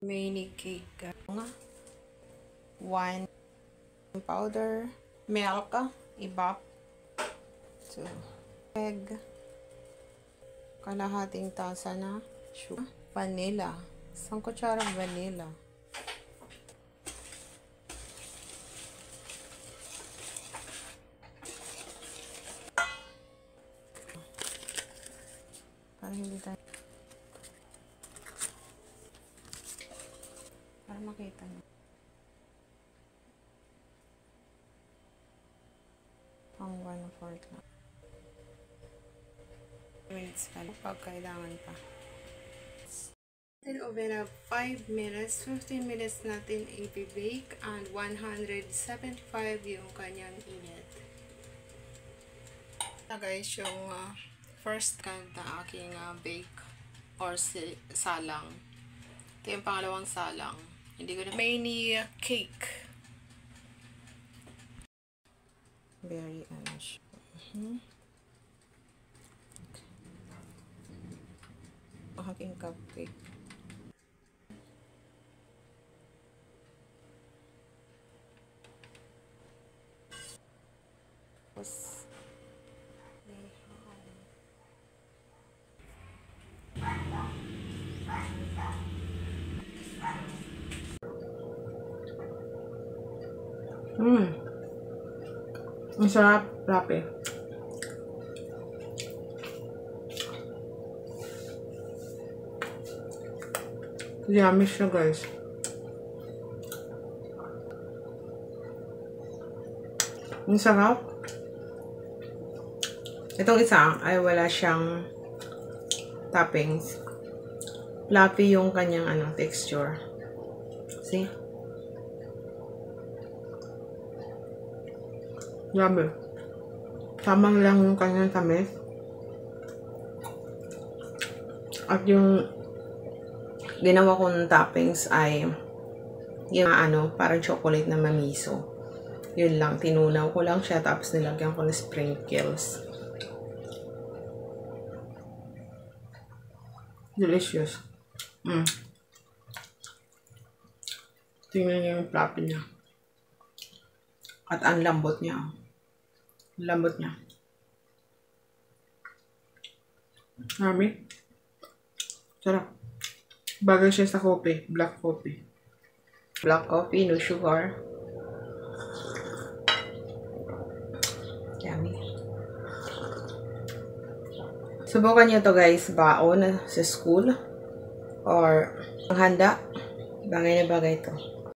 mini cake. 1 powder, milk, ibap, 2 egg, kalahating tasa na sugar, vanilla, 1 kutsarang vanilla, para hindi tayo para makita nyo. Pang 1/4 lang. Minutes pa pag kailangan pa. Then oven up 5 minutes, 15 minutes natin i-bake and 175 yung kanyang init. Na guys, yung first kind na aking bake or salang. Ito yung pangalawang salang. Hindi ko na mini cake. Very siya. Aking cupcake. Tapos ang sarap, rapi. Yummy siya guys. Ang sarap. Itong isa ay wala siyang toppings. Fluffy yung kanyang texture. See? Grabe. Tamang lang yung kanyang tamis. At yung ginawa kong toppings ay yung parang chocolate na mamiso. Yun lang. Tinunaw ko lang siya tapos nilagyan ko ng sprinkles. Delicious. Tingnan niyo yung fluffy niya. At ang lambot niya. Lambot niya. Marami. Sarap. Bagay siya sa coffee. Black coffee. Black coffee, no sugar. Yummy. Subukan nyo to guys. Baon sa school. Or handa. Bagay na bagay to.